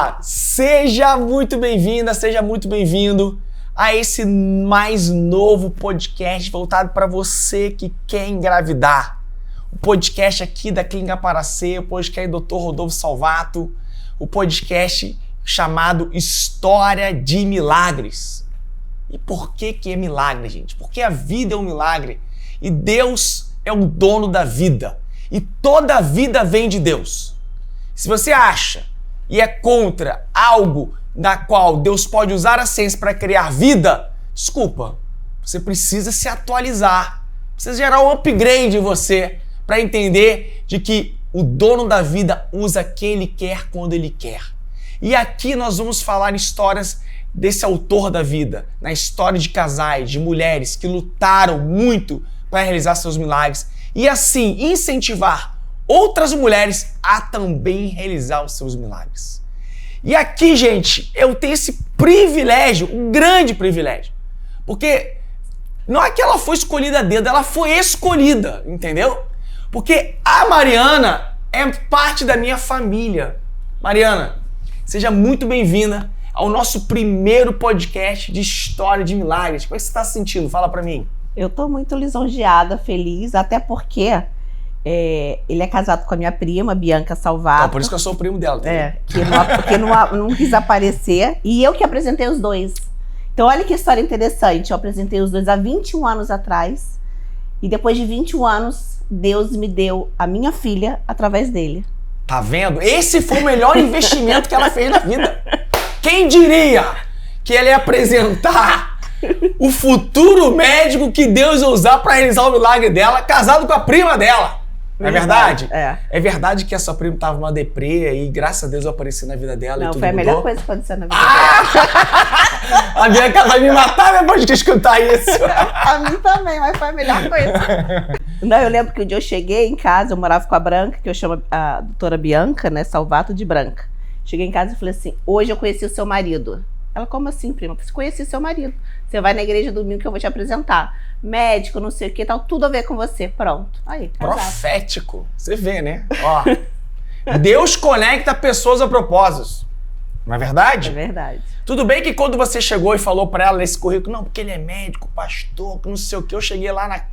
Olá, seja muito bem-vinda, seja muito bem-vindo a esse mais novo podcast voltado para você que quer engravidar. O podcast aqui da Clínica Paracê, o podcast do Dr. Rodolfo Salvato, o podcast chamado História de Milagres. E por que é milagre, gente? Porque a vida é um milagre e Deus é o dono da vida e toda a vida vem de Deus. Se você acha e é contra algo na qual Deus pode usar a ciência para criar vida, desculpa, você precisa se atualizar, precisa gerar um upgrade em você para entender de que o dono da vida usa quem ele quer quando ele quer. E aqui nós vamos falar histórias desse autor da vida, na história de casais, de mulheres que lutaram muito para realizar seus milagres e assim incentivar outras mulheres a também realizar os seus milagres. E aqui, gente, eu tenho esse privilégio, um grande privilégio, porque não é que ela foi escolhida a dedo, ela foi escolhida, entendeu? Porque a Mariana é parte da minha família. Mariana, seja muito bem-vinda ao nosso primeiro podcast de História de Milagres. Como é que você está se sentindo? Fala pra mim. Eu tô muito lisonjeada, feliz, até porque ele é casado com a minha prima, Bianca Salvato. Por isso que eu sou o primo dela. Tá? Porque não quis aparecer. E eu que apresentei os dois. Então olha que história interessante. Eu apresentei os dois há 21 anos atrás. E depois de 21 anos, Deus me deu a minha filha através dele. Tá vendo? Esse foi o melhor investimento que ela fez na vida. Quem diria que ela ia apresentar o futuro médico que Deus ia usar para realizar o milagre dela, casado com a prima dela? Não é verdade? É verdade que a sua prima tava numa deprê e graças a Deus eu apareci na vida dela. Não, e tudo foi a mudou. melhor coisa que aconteceu na vida dela. A Bianca vai me matar depois de escutar isso. A mim também, mas foi a melhor coisa. Não, eu lembro que um dia eu cheguei em casa, eu morava com a Branca, que eu chamo a doutora Bianca, né, Salvato de Branca. Cheguei em casa e falei assim, hoje eu conheci o seu marido. Ela, como assim, prima? Eu falei, conheci seu marido. Você vai na igreja domingo que eu vou te apresentar. Médico, não sei o que, tal, tudo a ver com você. Pronto. Aí, casado. Profético. Você vê, né? Ó, Deus conecta pessoas a propósitos. Não é verdade? É verdade. Tudo bem que quando você chegou e falou pra ela nesse currículo, não, porque ele é médico, pastor, que não sei o que, eu cheguei lá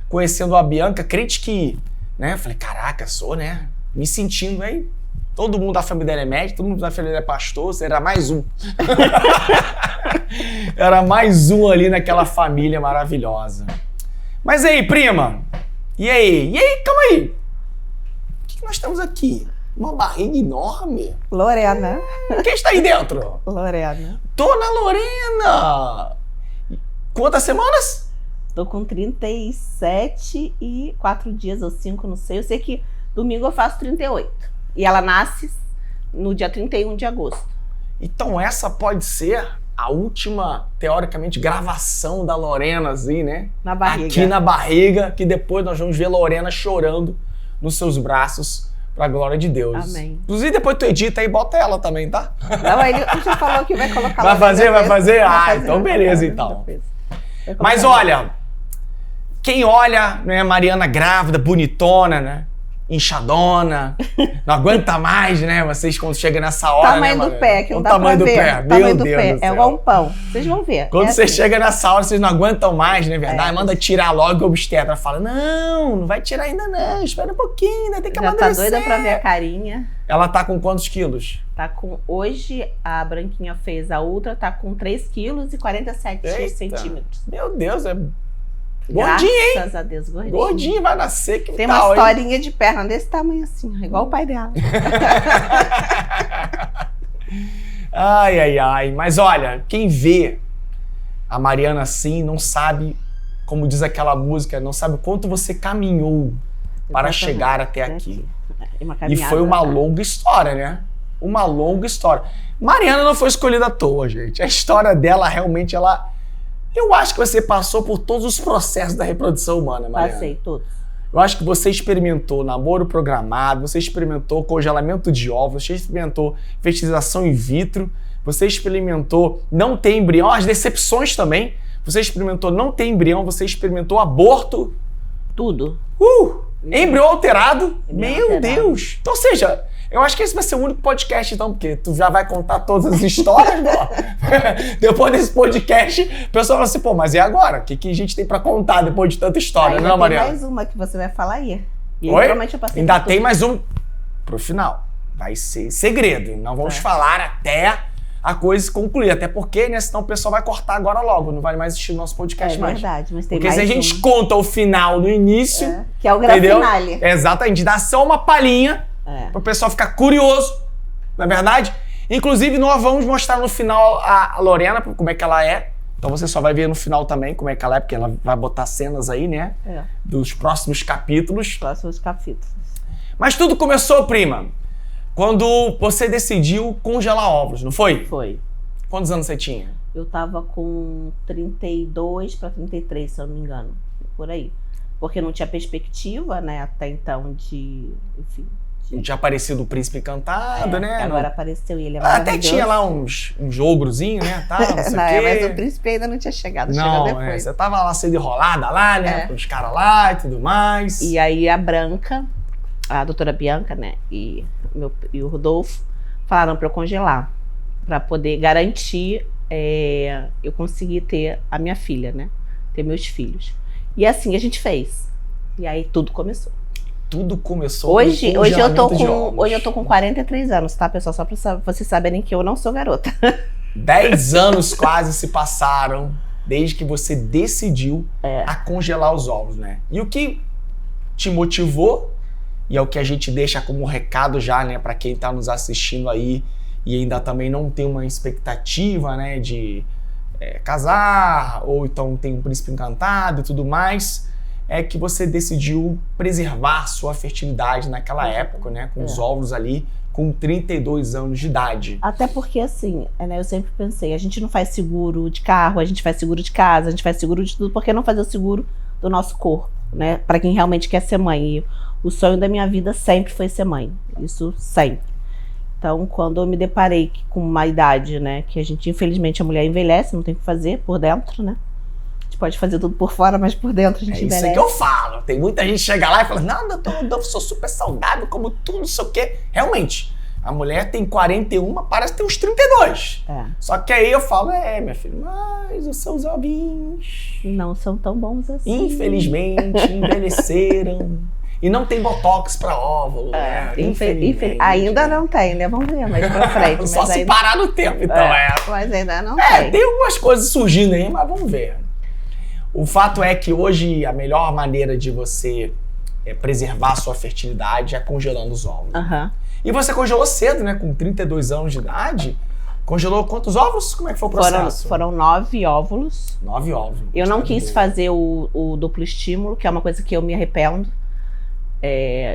conhecendo a Bianca, crente que, né? Eu falei, caraca, sou, né? Me sentindo aí. Todo mundo da família dela é médico, todo mundo da família dela é pastor, era mais um. Era mais um ali naquela família maravilhosa. Mas aí, prima? E aí? Calma aí. O que nós temos aqui? Uma barriga enorme? Lorena. Quem está aí dentro? Lorena. Dona Lorena! Quantas semanas? Tô com 37 e 4 dias ou 5, não sei. Eu sei que domingo eu faço 38. E ela nasce no dia 31 de agosto. Então essa pode ser a última, teoricamente, gravação da Lorena, assim, né? Na barriga. Aqui na barriga, que depois nós vamos ver Lorena chorando nos seus braços pra glória de Deus. Amém. Inclusive depois tu edita e bota ela também, tá? Não, ele já falou que vai colocar. Vai fazer? Ah, então beleza, então. Mas olha, quem olha, né, Mariana grávida, bonitona, né? Inchadona, não aguenta mais, né? Vocês quando chegam nessa hora, tamanho né, do pé, que não dá tamanho pra do ver. pé. Tamanho Meu do Deus pé. do céu. É igual um pão. Vocês vão ver. Quando você assim. chega nessa hora, vocês não aguentam mais, né, verdade? Manda tirar logo e o obstetra fala, não vai tirar ainda não, espera um pouquinho, ainda tem que amadurecer. Já tá doida pra ver a carinha. Ela tá com quantos quilos? Tá com, hoje a Branquinha fez a ultra, tá com 3 quilos e 47 centímetros. Meu Deus, é gordinho, hein? Graças a Deus, gordinho. Gordinho, vai nascer, que tem tal, uma historinha de perna desse tamanho assim, igual o pai dela. Ai. Mas olha, quem vê a Mariana assim não sabe, como diz aquela música, não sabe o quanto você caminhou para chegar até aqui. E foi uma longa história, né? Uma longa história. Mariana não foi escolhida à toa, gente. A história dela realmente, eu acho que você passou por todos os processos da reprodução humana, Mariana. Passei todos. Eu acho que você experimentou namoro programado, você experimentou congelamento de óvulos, você experimentou fertilização in vitro, você experimentou não ter embrião, as decepções também. Você experimentou não ter embrião, você experimentou aborto. Tudo. Embrião alterado. Meu Deus. Então, ou seja, Eu acho que esse vai ser o único podcast, então, porque tu já vai contar todas as histórias, pô. Depois desse podcast, o pessoal fala assim, pô, mas e agora? O que a gente tem pra contar depois de tanta história, não, Mariana? Tem mais uma que você vai falar aí. E Oi? realmente eu passei Ainda por tem tudo. mais um pro final. Vai ser segredo. Não vamos falar até a coisa se concluir. Até porque, né? Senão o pessoal vai cortar agora logo. Não vai mais assistir o nosso podcast mais. É verdade, mas tem Porque mais se a gente um. conta o final no início... Que é o grande entendeu? finale. Exatamente. Dá só uma palhinha para o pessoal ficar curioso. Não é verdade? Inclusive, nós vamos mostrar no final a Lorena, como é que ela é. Então você só vai ver no final também como é que ela é, porque ela vai botar cenas aí, né? Dos próximos capítulos. Próximos capítulos. Mas tudo começou, prima, quando você decidiu congelar ovos, não foi? Foi. Quantos anos você tinha? Eu tava com 32 para 33, se eu não me engano. Por aí. Porque não tinha perspectiva, né, até então de... Enfim. Não tinha aparecido o Príncipe Encantado, né? Agora apareceu e ele é Até maravilhoso. tinha lá uns ogrozinhos, né? Tá, não sei o quê. Mas o príncipe ainda não tinha chegado, Não, chegou depois. você tava lá sendo enrolada lá, né? Com os caras lá e tudo mais. E aí a Branca, a doutora Bianca, né, e o Rodolfo falaram para eu congelar, para poder garantir eu conseguir ter a minha filha, né, ter meus filhos. E assim a gente fez. E aí tudo começou. Tudo começou Hoje com o eu tô congelamento de ovos. hoje eu tô com 43 anos, tá, pessoal? Só para vocês saberem que eu não sou garota. 10 anos quase se passaram desde que você decidiu a congelar os ovos, né? E o que te motivou, e é o que a gente deixa como recado já, né, para quem tá nos assistindo aí e ainda também não tem uma expectativa, né, de casar, ou então tem um príncipe encantado e tudo mais, é que você decidiu preservar sua fertilidade naquela época, né, com os ovos ali, com 32 anos de idade. Até porque, assim, né, eu sempre pensei, a gente não faz seguro de carro, a gente faz seguro de casa, a gente faz seguro de tudo, por que não fazer o seguro do nosso corpo, né? Para quem realmente quer ser mãe. E o sonho da minha vida sempre foi ser mãe, isso sempre. Então, quando eu me deparei com uma idade, né, que a gente, infelizmente, a mulher envelhece, não tem o que fazer por dentro, né? A gente pode fazer tudo por fora, mas por dentro a gente envelhece. É isso que eu falo. Tem muita gente que chega lá e fala, não, doutor Rodolfo, sou super saudável, como tudo, não sei o quê. Realmente, a mulher tem 41, parece ter uns 32. Só que aí eu falo, minha filha, mas os seus ovinhos não são tão bons assim. Infelizmente, envelheceram. E não tem botox pra óvulo, né? Infelizmente. Ainda não tem, né? Vamos ver mais pra frente. Só se parar no tempo, então. Mas ainda não tem. Tem algumas coisas surgindo aí, mas vamos ver. O fato é que hoje a melhor maneira de você preservar a sua fertilidade é congelando os ovos. E você congelou cedo, né? Com 32 anos de idade. Congelou quantos ovos? Como é que foi o processo? Foram 9 óvulos. 9 ovos. Eu não quis fazer o duplo estímulo, que é uma coisa que eu me arrependo.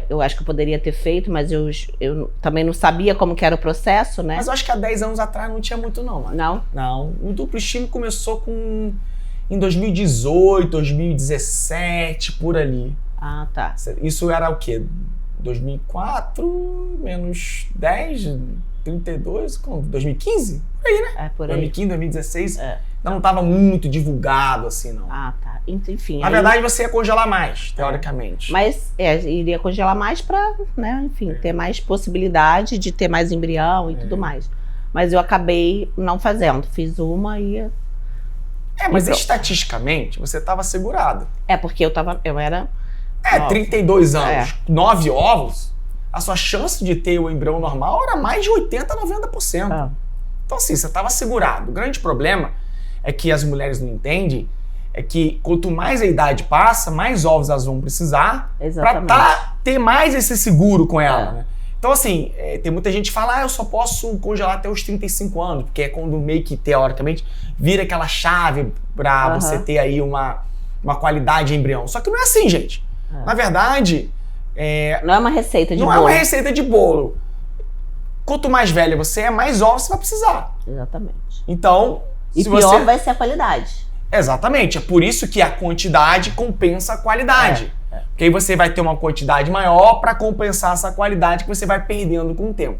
Eu acho que eu poderia ter feito, mas eu também não sabia como que era o processo, né? Mas eu acho que há 10 anos atrás não tinha muito não, mano. Não? Não. O duplo estímulo começou em 2018, 2017, por ali. Ah, tá. Isso era o quê? 2004 menos 10, 32, 2015? Por aí, né? Por aí. 2015, 2016. Ainda não estava muito divulgado assim, não. Ah, tá. Enfim. Na verdade, você ia congelar mais, teoricamente. Mas iria congelar mais pra, né, enfim, ter mais possibilidade de ter mais embrião e tudo mais. Mas eu acabei não fazendo. Fiz uma e... mas estatisticamente, você estava segurado. Porque eu era... 32 anos, 9 ovos, a sua chance de ter o embrião normal era mais de 80% a 90%. Então, assim, você estava segurado. O grande problema é que as mulheres não entendem, é que quanto mais a idade passa, mais ovos elas vão precisar para ter mais esse seguro com ela, né? Então, assim, tem muita gente que fala, eu só posso congelar até os 35 anos, porque é quando meio que, teoricamente, vira aquela chave para você ter aí uma qualidade de embrião. Só que não é assim, gente. Na verdade... não é uma receita de bolo. Não é uma receita de bolo. Quanto mais velha você é, mais ovos você vai precisar. Exatamente. Então... E pior vai ser a qualidade. Exatamente. É por isso que a quantidade compensa a qualidade. Porque aí você vai ter uma quantidade maior para compensar essa qualidade que você vai perdendo com o tempo.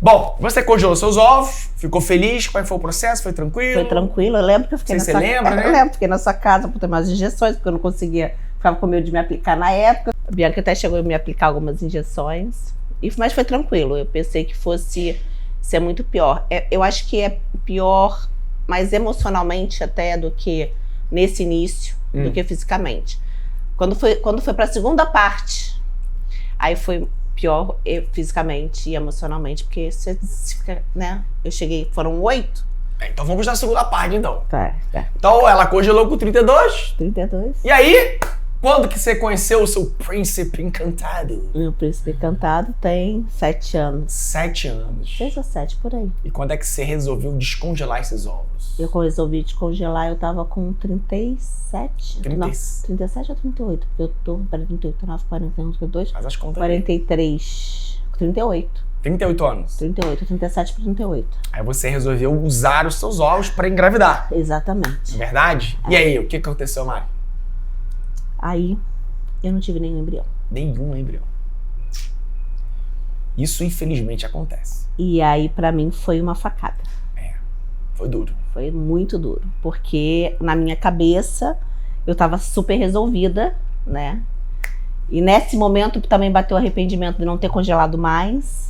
Bom, você congelou seus ovos, ficou feliz? Como é que foi o processo? Foi tranquilo? Foi tranquilo. Eu lembro que eu fiquei Você lembra, né? Eu lembro, fiquei na sua casa para tomar as injeções, porque eu não conseguia, ficava com medo de me aplicar na época. A Bianca até chegou a me aplicar algumas injeções. Mas foi tranquilo. Eu pensei que fosse ser muito pior. Eu acho que é pior, mais emocionalmente até do que nesse início, do que fisicamente. Quando foi para a segunda parte, aí foi pior fisicamente e emocionalmente, porque você fica, né? Eu cheguei, foram 8. Então vamos na segunda parte, então. Tá. Então ela congelou com 32. 32. E aí, quando que você conheceu o seu príncipe encantado? Meu príncipe encantado tem 7 anos. 7 anos. 6 ou 7, por aí. E quando é que você resolveu descongelar esses ovos? Eu resolvi descongelar, eu tava com 37. 30. Não, 37 ou 38? Porque eu tô, 38, 9, 41, 42. Faz as contas 43, 38. 38 anos. 38, 37 para 38. Aí você resolveu usar os seus ovos para engravidar. Exatamente. É verdade? E aí, o que aconteceu, Mari? Aí, eu não tive nenhum embrião. Nenhum embrião. Isso, infelizmente, acontece. E aí, pra mim, foi uma facada. Foi duro. Foi muito duro. Porque na minha cabeça, eu tava super resolvida, né? E nesse momento também bateu o arrependimento de não ter congelado mais.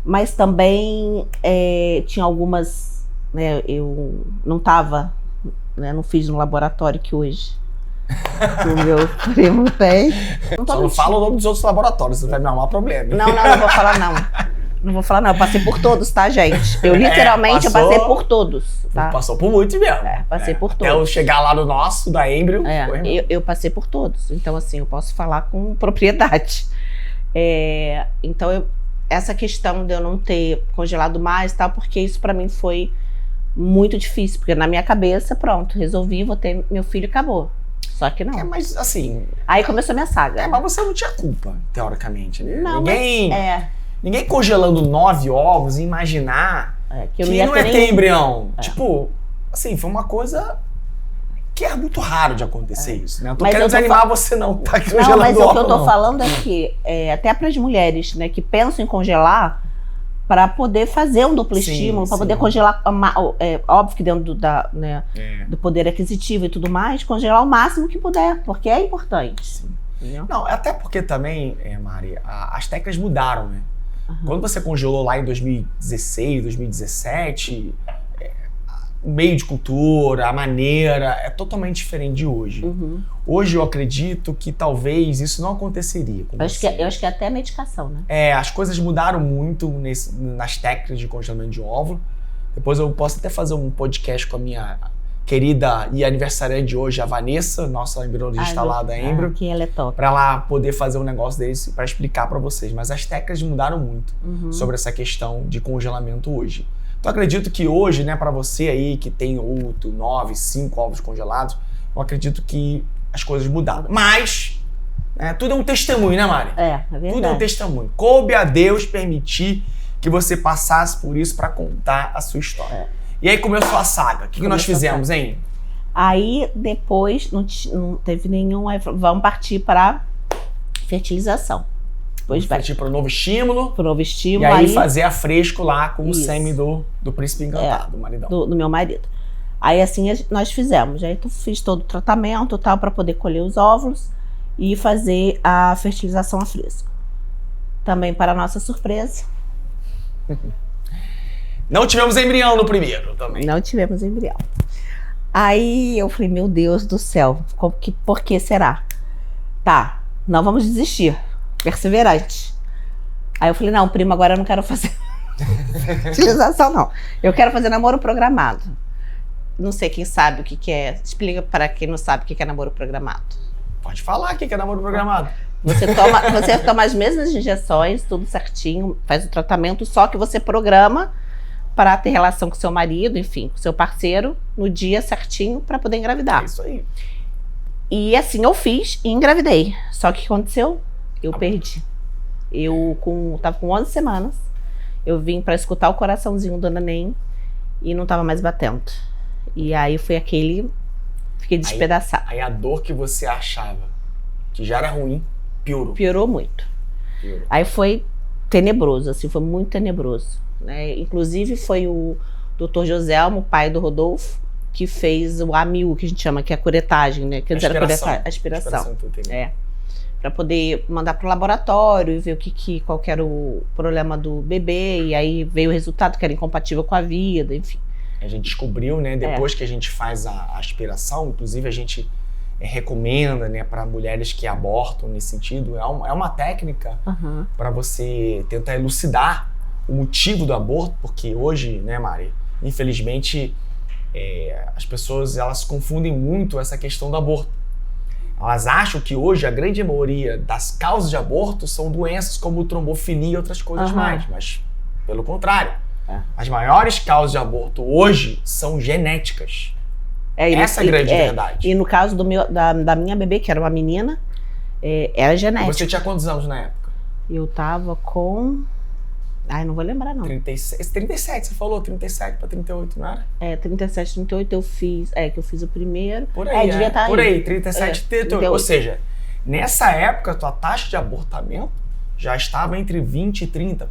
Mas também tinha algumas, né, eu não tava, né, não fiz no laboratório que hoje o meu primo tem. Só não fala o nome dos outros laboratórios, você vai me arrumar problema. Não vou falar não. Não vou falar não, eu passei por todos, tá, gente? Eu literalmente eu passei por todos, tá? Passou por muitos mesmo. Passei por todos. Até eu chegar lá no nosso, da Embryo. Eu passei por todos, então assim, eu posso falar com propriedade. Então, essa questão de eu não ter congelado mais, tá? Porque isso pra mim foi muito difícil, porque na minha cabeça, pronto, resolvi, vou ter meu filho e acabou. Só que não. Mas assim... Aí começou a minha saga. Mas você não tinha culpa, teoricamente, né? Não, Ninguém congelando 9 ovos e imaginar que não ia ter embrião. Tipo, assim, foi uma coisa que é muito raro de acontecer isso, né? Eu tô querendo desanimar você não tá congelando Não, mas ovo, o que eu tô falando é que, até para as mulheres, né, que pensam em congelar, para poder fazer um duplo estímulo, para poder congelar, óbvio que dentro do poder aquisitivo e tudo mais, congelar o máximo que puder, porque é importante. Sim. Não, até porque também, Mari, as técnicas mudaram, né? Quando você congelou lá em 2016, 2017, o meio de cultura, a maneira é totalmente diferente de hoje. Hoje eu acredito que talvez isso não aconteceria com você. Eu acho que é até a medicação, né? As coisas mudaram muito nas técnicas de congelamento de óvulo. Depois eu posso até fazer um podcast com a minha querida e aniversariante de hoje, a Vanessa, nossa embriologista lá da Embryo, que ela é top. Pra ela poder fazer um negócio desse pra explicar pra vocês. Mas as técnicas mudaram muito sobre essa questão de congelamento hoje. Então acredito que hoje, né, pra você aí que tem 8, 9, 5 ovos congelados, eu acredito que as coisas mudaram. Mas tudo é um testemunho, né, Mari? É verdade. Tudo é um testemunho. Coube a Deus permitir que você passasse por isso pra contar a sua história. E aí começou a saga. O que nós fizemos, hein? Aí depois não teve nenhum... Aí vamos partir para fertilização. Depois partir para o novo estímulo. Para o novo estímulo. E aí fazer a fresco lá com o sêmen do príncipe encantado, do maridão. Do meu marido. Aí assim nós fizemos. Aí eu fiz todo o tratamento tal para poder colher os óvulos e fazer a fertilização a fresco. Também para nossa surpresa. Não tivemos embrião no primeiro também. Não tivemos embrião. Aí eu falei, meu Deus do céu, por que será? Tá, não vamos desistir. Perseverante. Aí eu falei, não, primo, agora eu não quero fazer fertilização, não. Eu quero fazer namoro programado. Não sei quem sabe o que é. Explica para quem não sabe o que é namoro programado. Pode falar o que é namoro programado. Você toma as mesmas injeções, tudo certinho, faz o tratamento, só que você programa para ter relação com seu marido, enfim, com seu parceiro, no dia certinho para poder engravidar. É isso aí. E assim eu fiz e engravidei. Só que o que aconteceu? Eu perdi. Eu tava com 11 semanas, eu vim para escutar o coraçãozinho do neném e não tava mais batendo. E aí foi fiquei despedaçada. Aí a dor que você achava que já era ruim, piorou. Piorou muito. Aí foi tenebroso, assim, foi muito tenebroso. Né? Inclusive foi o Dr. Joselmo, pai do Rodolfo, que fez o AMIU, que a gente chama, que é a curetagem, né? Quer dizer, a aspiração. para poder mandar pro laboratório e ver qual que era o problema do bebê, e aí veio o resultado que era incompatível com a vida, enfim. A gente descobriu, né, depois que a gente faz a aspiração, inclusive a gente recomenda, né, para mulheres que abortam nesse sentido, é uma técnica para você tentar elucidar o motivo do aborto, porque hoje, né, Mari, infelizmente, as pessoas elas confundem muito essa questão do aborto. Elas acham que hoje a grande maioria das causas de aborto são doenças como trombofilia e outras coisas mais, mas pelo contrário. As maiores causas de aborto hoje são genéticas. Essa é a grande verdade. E no caso da minha bebê, que era uma menina, era genética. Você tinha quantos anos na época? Eu tava com... Ai, não vou lembrar, não. 37, você falou, 37 para 38, não era? 37, 38 eu fiz. Que eu fiz o primeiro. Por aí, devia estar por aí, 37, 38. Ou seja, nessa época, a tua taxa de abortamento já estava entre 20% e 30%,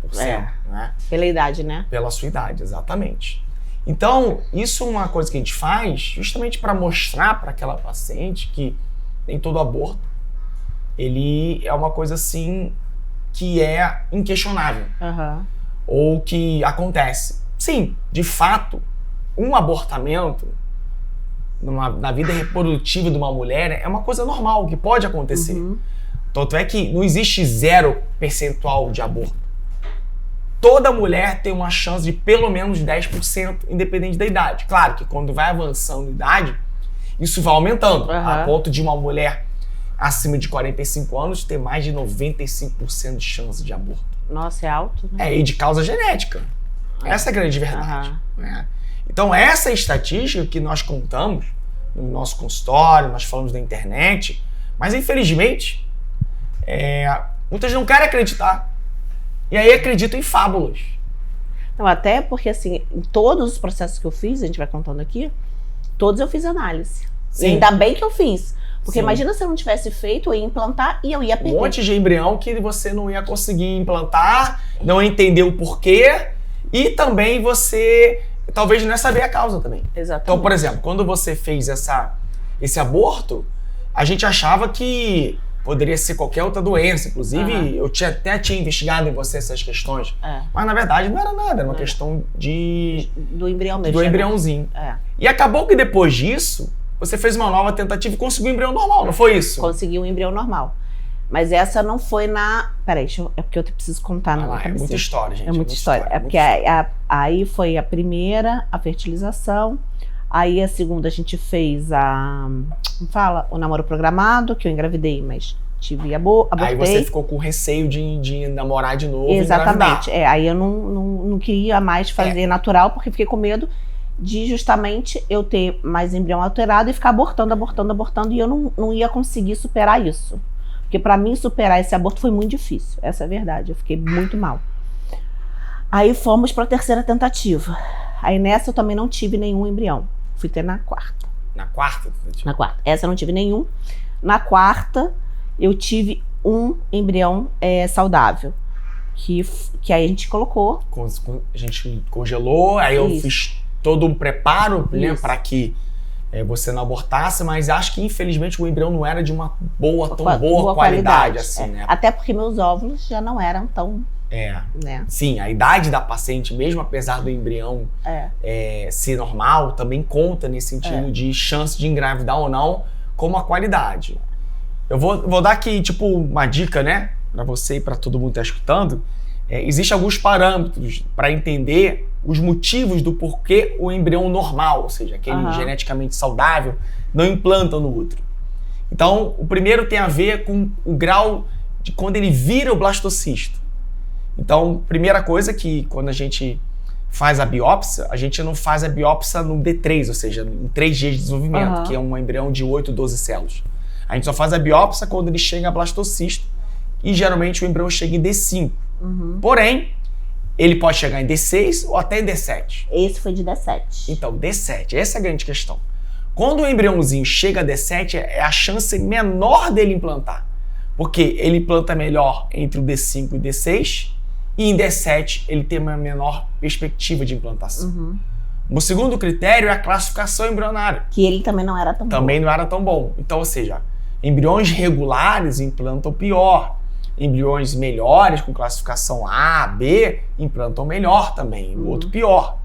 né? Pela idade, né? Pela sua idade, exatamente. Então, isso é uma coisa que a gente faz justamente para mostrar para aquela paciente que nem todo aborto, ele é uma coisa assim que é inquestionável. Ou que acontece. Sim, de fato, um abortamento na vida reprodutiva de uma mulher é uma coisa normal, que pode acontecer. Tanto é que não existe 0% de aborto. Toda mulher tem uma chance de pelo menos 10%, independente da idade. Claro que quando vai avançando a idade, isso vai aumentando, a ponto de uma mulher acima de 45 anos ter mais de 95% de chance de aborto. Nossa, é alto, né? E de causa genética. Essa é a grande verdade. Né? Então, essa estatística que nós contamos no nosso consultório, nós falamos da internet, mas infelizmente, muitas não querem acreditar. E aí acreditam em fábulas. Não, até porque, assim, em todos os processos que eu fiz, a gente vai contando aqui, todos eu fiz análise. E ainda bem que eu fiz. Porque imagina se eu não tivesse feito, eu ia implantar e eu ia perder. Um monte de embrião que você não ia conseguir implantar, não ia entender o porquê, e também você talvez não ia saber a causa também. Exatamente. Então, por exemplo, quando você fez esse aborto, a gente achava que poderia ser qualquer outra doença. Inclusive, eu até tinha investigado em você essas questões. Mas, na verdade, não era nada. Era uma questão do embrião mesmo. Do embriãozinho. E acabou que depois disso, você fez uma nova tentativa e conseguiu um embrião normal, não foi isso? Consegui um embrião normal. Mas essa não foi na... Peraí, é porque eu preciso contar. É muita história, gente. É muita história. É porque aí foi a primeira, a fertilização. Aí a segunda a gente fez o namoro programado, que eu engravidei, mas abortei. Aí você ficou com receio de namorar de novo. Exatamente. Aí eu não queria mais fazer natural, porque fiquei com medo de justamente eu ter mais embrião alterado e ficar abortando, e eu não ia conseguir superar isso. Porque pra mim superar esse aborto foi muito difícil, essa é a verdade, eu fiquei muito mal. Aí fomos pra terceira tentativa. Aí nessa eu também não tive nenhum embrião, fui ter na quarta. Na quarta? Na quarta, essa eu não tive nenhum. Na quarta eu tive um embrião saudável, que aí a gente colocou. A gente congelou, aí eu fiz todo um preparo, né, para que você não abortasse, mas acho que infelizmente o embrião não era de uma tão boa qualidade assim, né? Até porque meus óvulos já não eram tão... né? Sim, a idade da paciente, mesmo apesar do embrião ser normal, também conta nesse sentido de chance de engravidar ou não, como a qualidade. Eu vou dar aqui, tipo, uma dica, né, para você e para todo mundo que tá escutando. Existem alguns parâmetros para entender os motivos do porquê o embrião normal, ou seja, aquele geneticamente saudável, não implanta no útero. Então, o primeiro tem a ver com o grau de quando ele vira o blastocisto. Então, primeira coisa que quando a gente faz a biópsia, a gente não faz a biópsia no D3, ou seja, em 3 dias de desenvolvimento, que é um embrião de 8, 12 células. A gente só faz a biópsia quando ele chega a blastocisto e geralmente o embrião chega em D5. Porém, ele pode chegar em D6 ou até em D7. Esse foi de D7. Então, D7, essa é a grande questão. Quando o embriãozinho chega a D7, é a chance menor dele implantar. Porque ele implanta melhor entre o D5 e o D6, e em D7 ele tem uma menor perspectiva de implantação. O segundo critério é a classificação embrionária. Que ele também não era tão bom. Também não era tão bom. Então, ou seja, Embriões regulares implantam pior. Embriões melhores, com classificação A, B, implantam melhor também, o outro pior.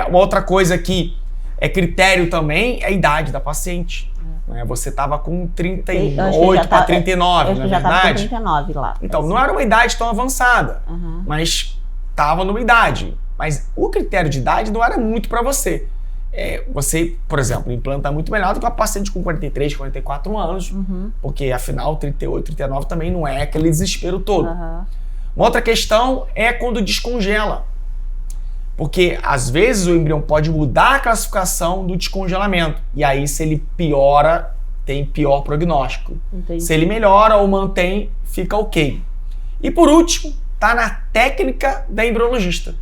Uma outra coisa que é critério também é a idade da paciente. Você estava com 38 para 39, não é verdade? Eu já estava com 39 lá. Então, não era uma idade tão avançada, mas estava numa idade. Mas o critério de idade não era muito para você. Você, por exemplo, implanta muito melhor do que uma paciente com 43, 44 anos, porque afinal 38, 39 também não é aquele desespero todo. Uma outra questão é quando descongela. Porque às vezes o embrião pode mudar a classificação do descongelamento. E aí, se ele piora, tem pior prognóstico. Entendi. Se ele melhora ou mantém, fica ok. E por último, tá na técnica da embriologista.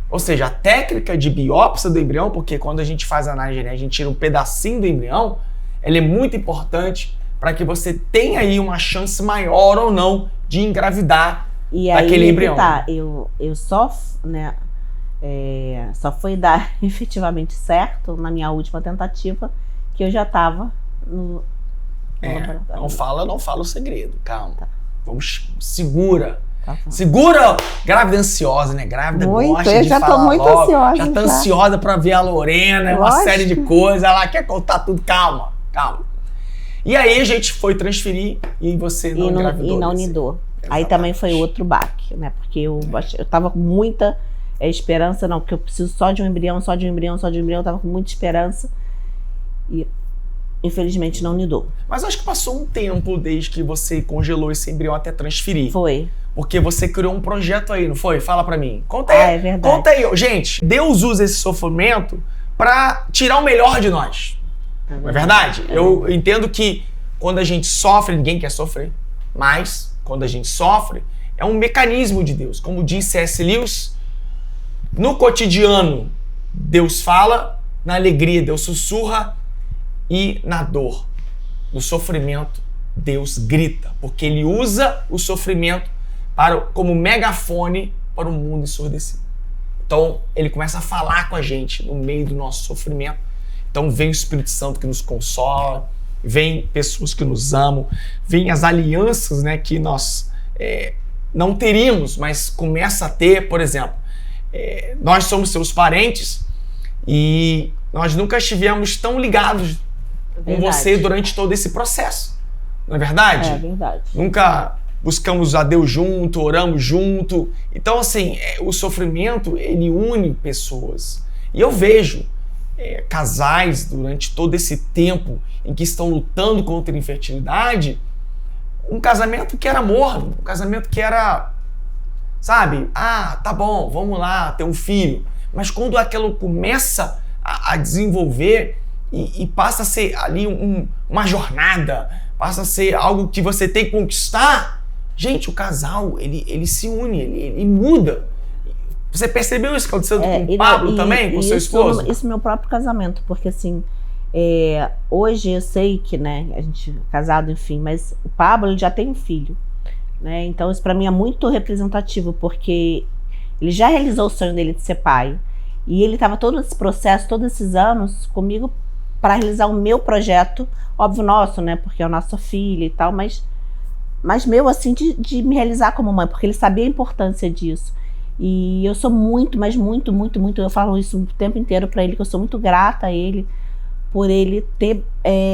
Ou seja, a técnica de biópsia do embrião, porque quando a gente faz análise genética, a gente tira um pedacinho do embrião, ela é muito importante para que você tenha aí uma chance maior ou não de engravidar daquele embrião. Tá, eu só, né, só foi dar efetivamente certo na minha última tentativa que eu já estava no laboratório. Não fala o segredo, calma. Tá. Segura. Segura, grávida ansiosa, né? Grávida muito, gosta eu de já falar tô muito logo, ansiosa. Já tá ansiosa pra ver a Lorena, uma série de coisas. Ela quer contar tudo. Calma. E aí a gente foi transferir e você não engravidou. E não nidou. Aí também foi outro baque, né? Porque eu tava com muita esperança, não, porque eu preciso só de um embrião. Eu tava com muita esperança. E infelizmente não nidou. Mas acho que passou um tempo desde que você congelou esse embrião até transferir. Foi. Porque você criou um projeto aí, não foi? Fala pra mim. Conta aí. É verdade. Conta aí. Gente, Deus usa esse sofrimento pra tirar o melhor de nós. Não é verdade? Eu entendo que quando a gente sofre, ninguém quer sofrer. Mas, quando a gente sofre, é um mecanismo de Deus. Como disse C.S. Lewis, no cotidiano, Deus fala, na alegria, Deus sussurra, e na dor, no sofrimento, Deus grita. Porque Ele usa o sofrimento como megafone para o mundo ensurdecido. Então, Ele começa a falar com a gente no meio do nosso sofrimento. Então, vem o Espírito Santo que nos consola, vem pessoas que nos amam, vem as alianças, né, que nós não teríamos, mas começa a ter. Por exemplo, nós somos seus parentes e nós nunca estivemos tão ligados com você durante todo esse processo. Não é verdade? É verdade. Nunca buscamos a Deus junto, oramos junto. Então, assim, o sofrimento, ele une pessoas. E eu vejo casais durante todo esse tempo em que estão lutando contra a infertilidade, um casamento que era morno, um casamento que era, sabe, tá bom, vamos lá ter um filho. Mas quando aquilo começa a desenvolver e passa a ser ali uma jornada, passa a ser algo que você tem que conquistar, gente, o casal, ele se une, ele muda. Você percebeu isso que aconteceu com o Pablo também, com seu esposo? Isso no meu próprio casamento, porque assim, hoje eu sei que, né, a gente é casado, enfim, mas o Pablo, ele já tem um filho, né, então isso pra mim é muito representativo, porque ele já realizou o sonho dele de ser pai, e ele tava todo esse processo, todos esses anos comigo para realizar o meu projeto, óbvio nosso, né, porque é a nossa filha e tal, mas meu, assim, de me realizar como mãe, porque ele sabia a importância disso. E eu sou muito, mas muito, eu falo isso o tempo inteiro pra ele, que eu sou muito grata a ele por ele ter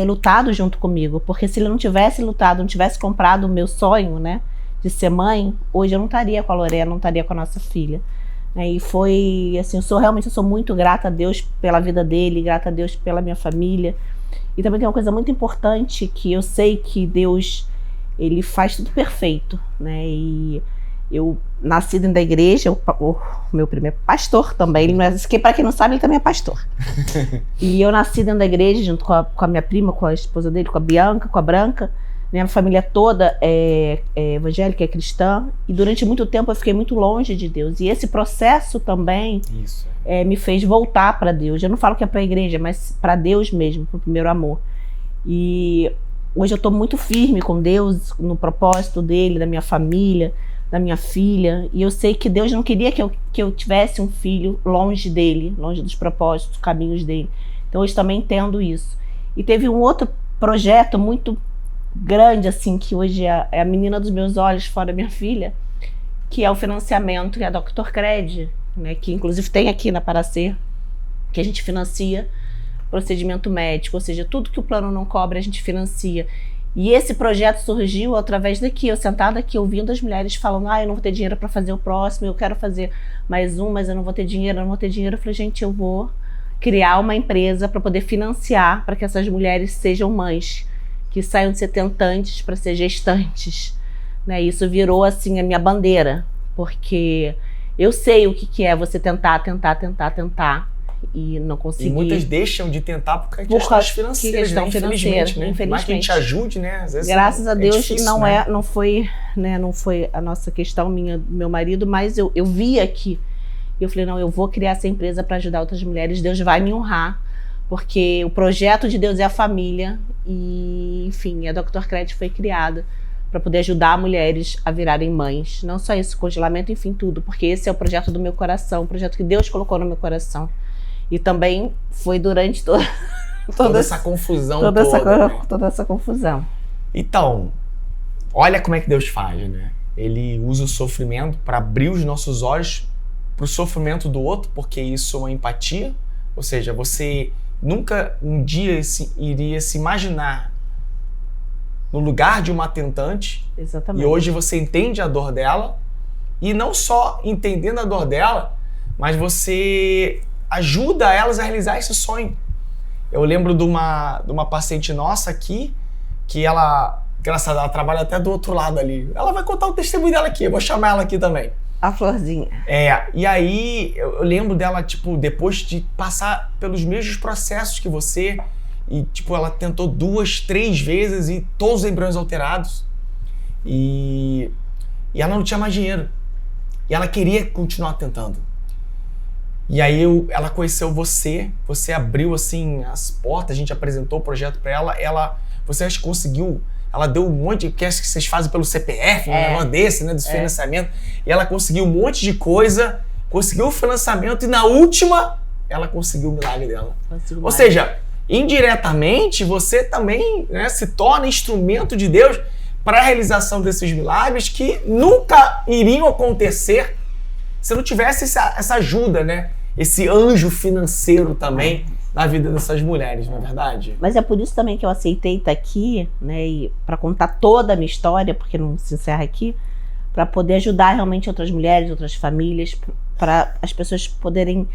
lutado junto comigo, porque se ele não tivesse lutado, não tivesse comprado o meu sonho, né, de ser mãe, hoje eu não estaria com a Lorena, não estaria com a nossa filha. E foi, assim, eu sou muito grata a Deus pela vida dele, grata a Deus pela minha família. E também tem uma coisa muito importante, que eu sei que Deus, ele faz tudo perfeito, né, e eu nasci dentro da igreja, o meu primeiro pastor também, ele não é, para quem não sabe, ele também é pastor. E eu nasci dentro da igreja, junto com a minha prima, com a esposa dele, com a Bianca, com a Branca. Minha família toda é evangélica, é cristã, e durante muito tempo eu fiquei muito longe de Deus. E esse processo também me fez voltar para Deus. Eu não falo que é para a igreja, mas para Deus mesmo, para o primeiro amor. E hoje eu estou muito firme com Deus, no propósito dele, da minha família, da minha filha, e eu sei que Deus não queria que eu tivesse um filho longe dele, longe dos propósitos, dos caminhos dele. Então hoje também entendo isso. E teve um outro projeto muito grande, assim, que hoje é a menina dos meus olhos, fora minha filha, que é o financiamento, que é a Dr. Cred, né, que inclusive tem aqui na Paracer, que a gente financia procedimento médico, ou seja, tudo que o plano não cobre a gente financia. E esse projeto surgiu através daqui, eu sentada aqui ouvindo as mulheres falando, eu não vou ter dinheiro para fazer o próximo, eu quero fazer mais um, mas eu não vou ter dinheiro, eu não vou ter dinheiro. Eu falei, gente, eu vou criar uma empresa para poder financiar para que essas mulheres sejam mães, que saiam de ser tentantes para ser gestantes, né? Isso virou assim a minha bandeira, porque eu sei o que é você tentar e não conseguir. E muitas deixam de tentar por questões financeiras, né? Infelizmente, né? Mais que a gente ajude, né? Às vezes graças a Deus difícil, não, né? não foi a nossa questão, minha, do meu marido, mas eu vi aqui. Eu falei, não, eu vou criar essa empresa para ajudar outras mulheres, Deus vai me honrar, porque o projeto de Deus é a família e, enfim, a Dr. Cred foi criada para poder ajudar mulheres a virarem mães. Não só isso, congelamento, enfim, tudo, porque esse é o projeto do meu coração, o projeto que Deus colocou no meu coração. E também foi durante toda essa confusão toda essa confusão. Então, olha como é que Deus faz, né? Ele usa o sofrimento para abrir os nossos olhos para o sofrimento do outro, porque isso é uma empatia. Ou seja, você nunca um dia iria se imaginar no lugar de uma tentante. Exatamente. E hoje você entende a dor dela. E não só entendendo a dor dela, mas você ajuda elas a realizar esse sonho. Eu lembro de uma paciente nossa aqui, que ela, engraçado, ela trabalha até do outro lado ali. Ela vai contar o testemunho dela aqui, eu vou chamar ela aqui também. A Florzinha. E aí eu lembro dela, tipo, depois de passar pelos mesmos processos que você, e tipo, ela tentou 2, 3 vezes e todos os embriões alterados. E ela não tinha mais dinheiro. E ela queria continuar tentando. E aí ela conheceu você abriu assim as portas, a gente apresentou o projeto para ela, você acha que conseguiu, ela deu um monte, que acho que vocês fazem pelo CPF, um negócio desse, né, desse financiamento, e ela conseguiu um monte de coisa, conseguiu o financiamento e na última, ela conseguiu o milagre dela. Ou seja, indiretamente, você também, né, se torna instrumento de Deus para a realização desses milagres que nunca iriam acontecer se não tivesse essa ajuda, né? Esse anjo financeiro também na vida dessas mulheres, não é verdade? Mas é por isso também que eu aceitei estar aqui, né? E para contar toda a minha história, porque não se encerra aqui, para poder ajudar realmente outras mulheres, outras famílias, para as pessoas poderem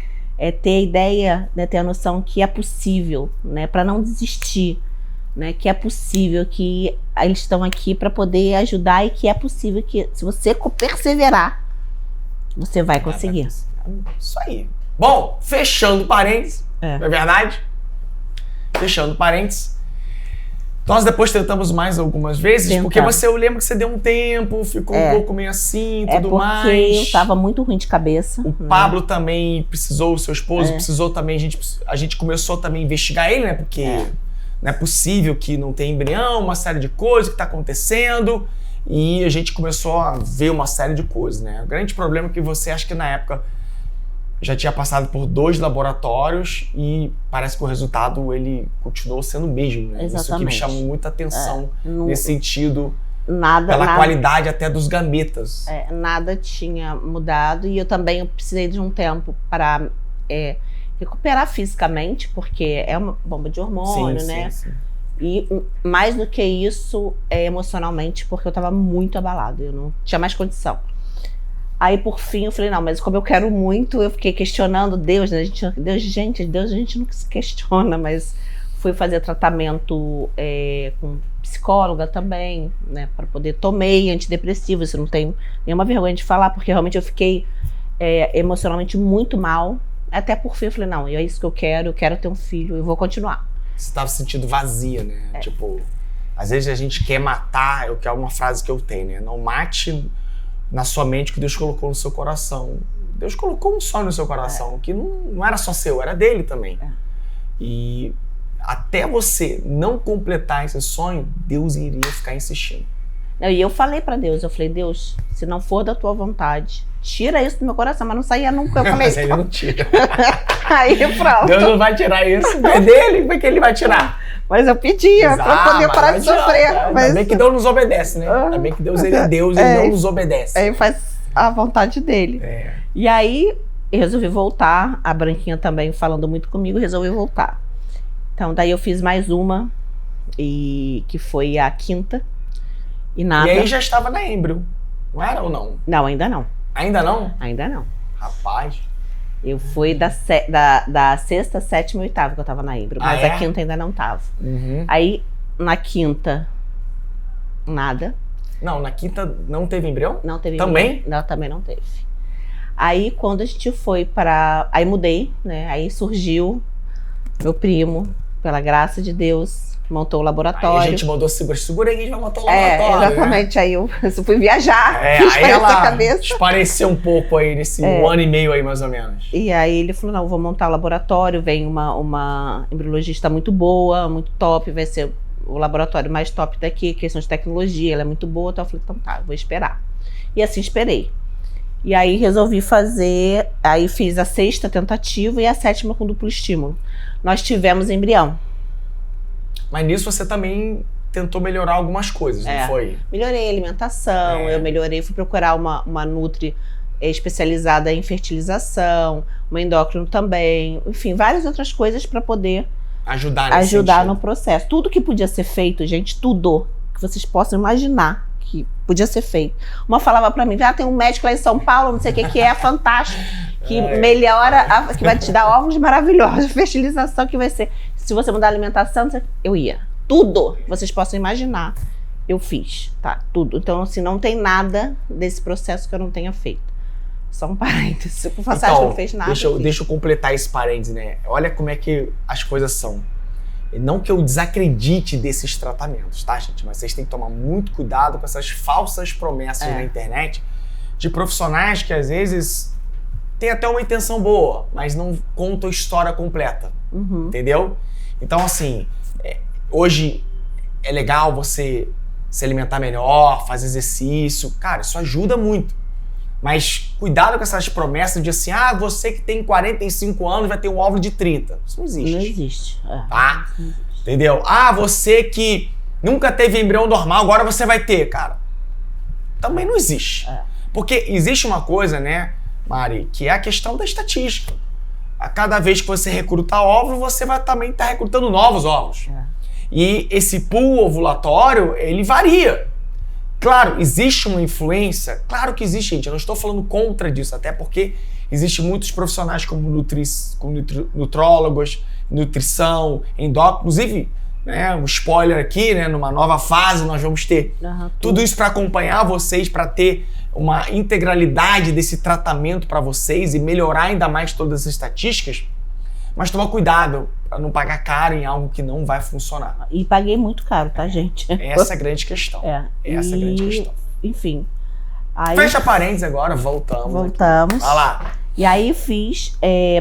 ter a ideia, né, ter a noção que é possível, né? Para não desistir, né? Que é possível, que eles estão aqui para poder ajudar e que é possível que, se você perseverar, você vai conseguir. Isso aí. Bom, fechando parênteses, não é verdade? Fechando parênteses. Nós depois tentamos mais algumas vezes, porque eu lembro que você deu um tempo, ficou um pouco meio assim, tudo mais. Porque eu tava muito ruim de cabeça. O Pablo também precisou, o seu esposo precisou também, a gente começou também a investigar ele, né? Porque não é possível que não tenha embrião, uma série de coisas que tá acontecendo. E a gente começou a ver uma série de coisas, né? O grande problema é que você acha que na época já tinha passado por 2 laboratórios e parece que o resultado ele continuou sendo o mesmo, né? Exatamente. Isso que me chamou muita atenção nesse sentido, pela nada, qualidade até dos gametas. Nada tinha mudado e eu também precisei de um tempo para recuperar fisicamente, porque é uma bomba de hormônio, né? Sim. E mais do que isso, emocionalmente, porque eu tava muito abalado, eu não tinha mais condição. Aí, por fim, eu falei, não, mas como eu quero muito, eu fiquei questionando Deus, né? Deus a gente nunca se questiona, mas fui fazer tratamento com psicóloga também, né? Para poder, tomei antidepressivo, isso não tenho nenhuma vergonha de falar, porque realmente eu fiquei emocionalmente muito mal. Até por fim, eu falei, não, é isso que eu quero ter um filho, eu vou continuar. Você estava se sentindo vazia, né? Tipo, às vezes a gente quer matar, que é uma frase que eu tenho, né? Não mate na sua mente o que Deus colocou no seu coração. Deus colocou um sonho no seu coração, que não era só seu, era dele também. E até você não completar esse sonho, Deus iria ficar insistindo. E eu falei pra Deus, Deus, se não for da tua vontade, tira isso do meu coração, mas não saía nunca. Eu falei, mas ele não tira. Aí pronto. Deus não vai tirar isso. É dele, como é que ele vai tirar? Mas eu pedia pra poder parar de sofrer. Ainda bem que Deus nos obedece, né? Ainda bem que Deus, ele é Deus, ele não nos obedece. Aí faz a vontade dele. E aí, eu resolvi voltar. A Branquinha também falando muito comigo, resolvi voltar. Então, daí eu fiz mais uma, que foi a quinta. E nada. E aí já estava na Embrio, não era ou não? Não, ainda não. Ainda não? Ainda não. Rapaz. Eu fui da sexta, sétima e oitava que eu tava na Embrio, mas a quinta ainda não tava. Aí, na quinta, nada. Não, na quinta não teve embrião? Não teve também? Embrião. Não, também não teve. Aí, quando a gente foi aí mudei, né? Aí surgiu meu primo, pela graça de Deus, montou o laboratório. Aí a gente mandou segura aí que a gente vai montar o laboratório. Exatamente. Né? Aí eu fui viajar, fiz aí ela a cabeça. Espareceu um pouco aí nesse 1 ano e meio aí, mais ou menos. E aí ele falou, não, vou montar o laboratório, vem uma embriologista muito boa, muito top, vai ser o laboratório mais top daqui, questão de tecnologia, ela é muito boa. Então eu falei, então tá, vou esperar. E assim esperei. E aí resolvi fazer, aí fiz a sexta tentativa e a sétima com duplo estímulo. Nós tivemos embrião. Mas nisso você também tentou melhorar algumas coisas, não foi? Melhorei a alimentação, eu melhorei, fui procurar uma nutri especializada em fertilização, uma endócrino também, enfim, várias outras coisas para poder ajudar no processo. Tudo que podia ser feito, gente, tudo que vocês possam imaginar que podia ser feito. Uma falava para mim, tem um médico lá em São Paulo, não sei o que é fantástico, que melhora, que vai te dar ovos maravilhosos, fertilização que vai ser, se você mudar a alimentação, eu ia. Tudo que vocês possam imaginar, eu fiz, tá? Tudo. Então, assim, não tem nada desse processo que eu não tenha feito. Só um parênteses. O Façade não fez nada. Deixa eu completar esse parênteses, né? Olha como é que as coisas são. Não que eu desacredite desses tratamentos, tá, gente? Mas vocês têm que tomar muito cuidado com essas falsas promessas na internet de profissionais que, às vezes, têm até uma intenção boa, mas não contam a história completa. Entendeu? Então, assim, hoje é legal você se alimentar melhor, fazer exercício. Cara, isso ajuda muito. Mas cuidado com essas promessas de assim, você que tem 45 anos vai ter um óvulo de 30. Isso não existe. Não existe. Tá? Não existe. Entendeu? Você que nunca teve embrião normal, agora você vai ter. Cara, também não existe. Porque existe uma coisa, né, Mari, que é a questão da estatística. A cada vez que você recruta óvulo, você vai também estar recrutando novos óvulos. E esse pool ovulatório, ele varia. Claro, existe uma influência? Claro que existe, gente. Eu não estou falando contra disso, até porque existem muitos profissionais como nutrólogos, nutrição, endócrino. Inclusive, né, um spoiler aqui, né, numa nova fase nós vamos ter tudo isso para acompanhar vocês, para ter uma integralidade desse tratamento para vocês e melhorar ainda mais todas as estatísticas. Mas toma cuidado para não pagar caro em algo que não vai funcionar. E paguei muito caro, tá, gente? Essa é a grande questão. Essa é a grande questão. Enfim. Aí, fecha parênteses agora, voltamos. Voltamos. Vai lá. E aí fiz,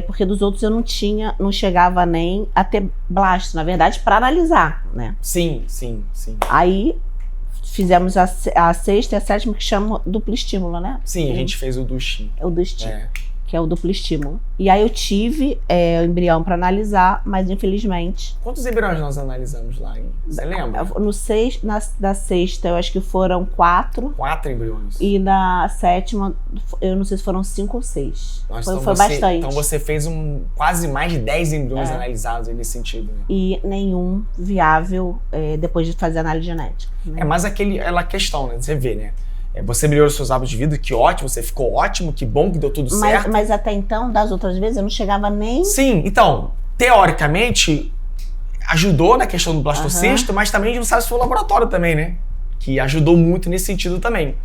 porque dos outros eu não chegava nem a ter blasto, na verdade, para analisar, né? Sim. Aí fizemos a sexta e a sétima, que chama duplo estímulo, né? Sim, a gente fez o do estímulo. O do estímulo. Que é o duplo estímulo. E aí eu tive o embrião para analisar, mas infelizmente... Quantos embriões nós analisamos lá, hein? Você lembra? Da sexta, eu acho que foram 4. 4 embriões. E na sétima, eu não sei se foram 5 ou 6. Foi bastante. Então você fez quase mais de 10 embriões analisados aí nesse sentido, né? E nenhum viável depois de fazer análise genética. Né? Mas aquela questão, né? Você vê, né? Você melhorou seus hábitos de vida, que ótimo, você ficou ótimo, que bom que deu tudo certo. Mas até então, das outras vezes, eu não chegava nem... Sim, então, teoricamente, ajudou na questão do blastocisto, mas também a gente não sabe se foi o laboratório também, né? Que ajudou muito nesse sentido também.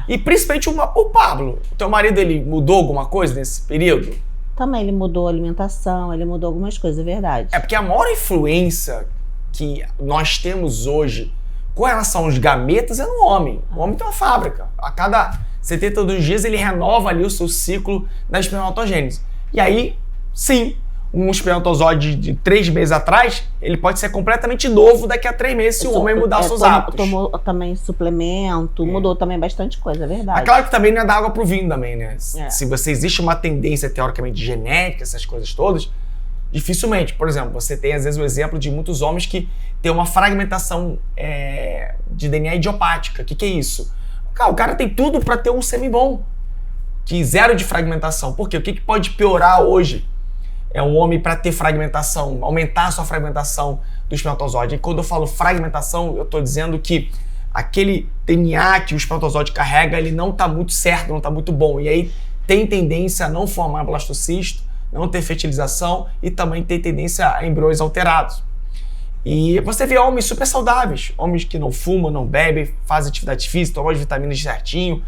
E principalmente o Pablo. O teu marido, ele mudou alguma coisa nesse período? Também ele mudou a alimentação, ele mudou algumas coisas, é verdade. Porque a maior influência que nós temos hoje com relação aos gametas é no homem. O homem tem uma fábrica. A cada 72 dias ele renova ali o seu ciclo da espermatogênese. E aí, sim, um espermatozoide de 3 meses atrás, ele pode ser completamente novo daqui a 3 meses se o homem mudar seus hábitos. Tomou também suplemento, mudou também bastante coisa, é verdade. É claro que também não é da água pro vinho também, né? Se você existe uma tendência teoricamente genética, essas coisas todas, dificilmente. Por exemplo, você tem às vezes o exemplo de muitos homens que têm uma fragmentação de DNA idiopática. O que é isso? O cara tem tudo para ter um sêmen bom, que zero de fragmentação. Por quê? O que pode piorar hoje? É um homem para ter fragmentação, aumentar a sua fragmentação do espermatozoide. E quando eu falo fragmentação, eu estou dizendo que aquele DNA que o espermatozoide carrega, ele não está muito certo, não está muito bom. E aí tem tendência a não formar blastocisto, não ter fertilização e também tem tendência a embriões alterados. E você vê homens super saudáveis, homens que não fumam, não bebem, fazem atividade física, tomam as vitaminas certinho,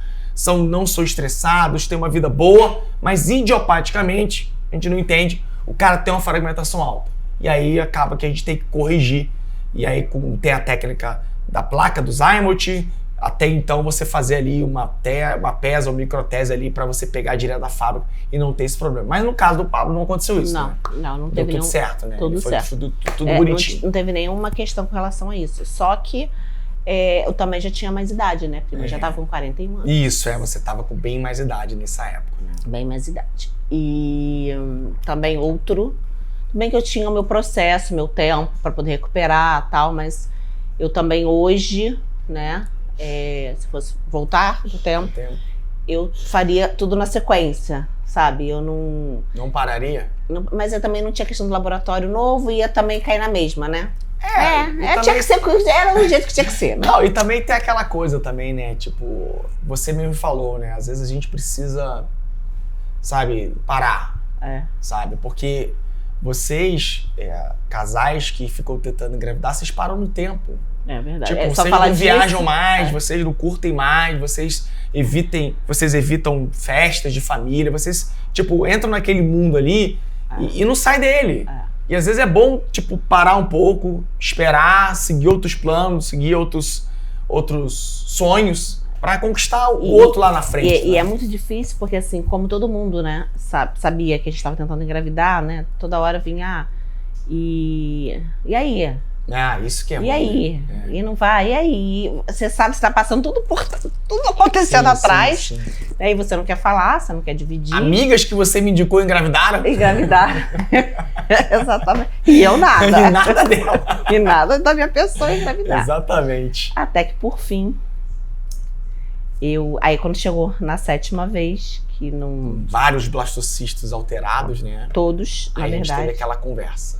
não são estressados, têm uma vida boa, mas idiopaticamente, a gente não entende, o cara tem uma fragmentação alta. E aí acaba que a gente tem que corrigir. E aí tem a técnica da placa do Zymot, até então você fazer ali uma PESA ou microtese ali para você pegar direto da fábrica e não ter esse problema. Mas no caso do Pablo não aconteceu isso, né? Não teve tudo certo, né? Tudo certo. Tudo bonitinho. Não teve nenhuma questão com relação a isso. Só que eu também já tinha mais idade, né? Prima, já tava com 41 anos. Isso, você tava com bem mais idade nessa época, né? Bem mais idade. E também também que eu tinha o meu processo, meu tempo para poder recuperar e tal, mas eu também hoje, né? Se fosse voltar do tempo, eu faria tudo na sequência, sabe? Eu não... Não pararia? Mas eu também não tinha questão do laboratório novo, ia também cair na mesma, né? Também... tinha que ser, era o jeito que tinha que ser, né? Não, e também tem aquela coisa também, né? Tipo, você mesmo falou, né? Às vezes a gente precisa, sabe, parar, sabe? Porque vocês, casais que ficam tentando engravidar, vocês param no tempo. É verdade. Tipo, vocês não viajam mais, vocês não curtem mais, vocês evitam festas de família, vocês, tipo, entram naquele mundo ali e não sai dele. E às vezes é bom, tipo, parar um pouco, esperar, seguir outros planos, seguir outros sonhos para conquistar o outro lá na frente. E é muito difícil porque, assim, como todo mundo, né, sabia que a gente estava tentando engravidar, né, toda hora vinha, e aí? Isso que é ruim. E aí? E não vai, e aí? Você sabe que você tá passando tudo acontecendo atrás. Sim. Aí você não quer falar, você não quer dividir. Amigas que você me indicou engravidaram? Engravidaram. Exatamente. E eu nada. E nada dela. E nada da minha pessoa engravidar. Exatamente. Até que por fim, aí quando chegou na 7ª vez, que não... Vários blastocistos alterados, né? Todos, na verdade. Aí a gente teve aquela conversa.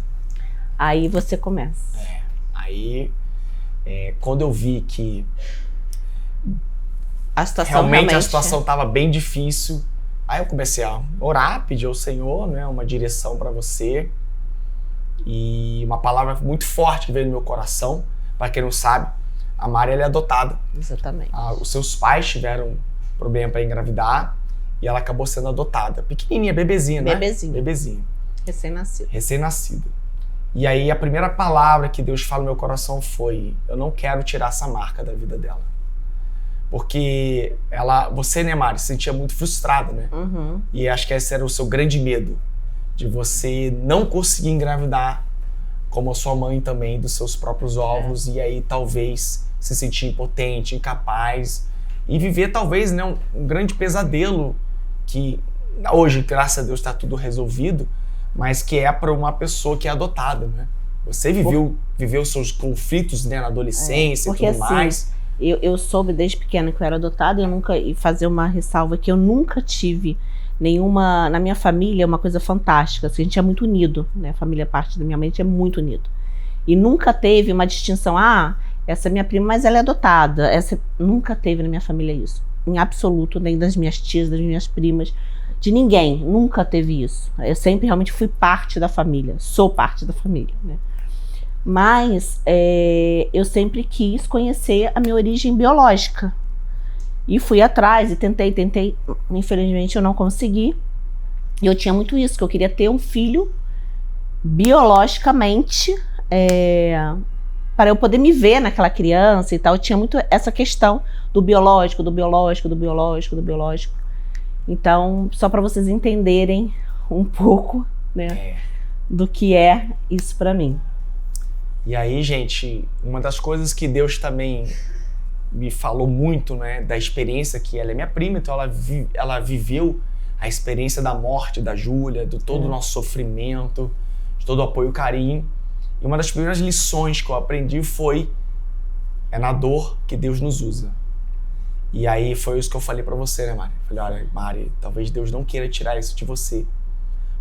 Aí você começa. Aí, quando eu vi que a situação realmente a situação estava bem difícil, aí eu comecei a orar, pedir ao Senhor, né, uma direção para você. E uma palavra muito forte que veio no meu coração. Para quem não sabe, a Mari, ela é adotada. Exatamente. Os seus pais tiveram problema para engravidar e ela acabou sendo adotada. Pequenininha, bebezinha, né? Bebezinha. Recém-nascida. E aí a primeira palavra que Deus fala no meu coração foi: eu não quero tirar essa marca da vida dela. Porque você, né, Mari, se sentia muito frustrada, né? Uhum. E acho que esse era o seu grande medo, de você não conseguir engravidar como a sua mãe também, dos seus próprios óvulos, e aí talvez se sentir impotente, incapaz, e viver talvez, né, um grande pesadelo que hoje, graças a Deus, está tudo resolvido, mas que é para uma pessoa que é adotada, né? Você viveu seus conflitos, né, na adolescência e tudo assim, mais. Eu soube desde pequena que eu era adotada, e fazer uma ressalva que eu nunca tive nenhuma... Na minha família é uma coisa fantástica, assim, a gente é muito unido, né? A família, parte da minha mãe, a gente é muito unido. E nunca teve uma distinção, essa é minha prima, mas ela é adotada. Nunca teve na minha família isso. Em absoluto, nem das minhas tias, das minhas primas, de ninguém. Nunca teve isso. Eu sempre realmente fui parte da família. Sou parte da família, né? Mas eu sempre quis conhecer a minha origem biológica. E fui atrás e tentei. Infelizmente eu não consegui. E eu tinha muito isso, que eu queria ter um filho biologicamente, para eu poder me ver naquela criança e tal. Eu tinha muito essa questão do biológico. Então, só para vocês entenderem um pouco, né, do que é isso pra mim. E aí, gente, uma das coisas que Deus também me falou muito, né, da experiência que ela é minha prima, então ela viveu a experiência da morte da Júlia, de todo o nosso sofrimento, de todo o apoio e carinho. E uma das primeiras lições que eu aprendi foi: é na dor que Deus nos usa. E aí foi isso que eu falei pra você, né, Mari? Falei, olha, Mari, talvez Deus não queira tirar isso de você,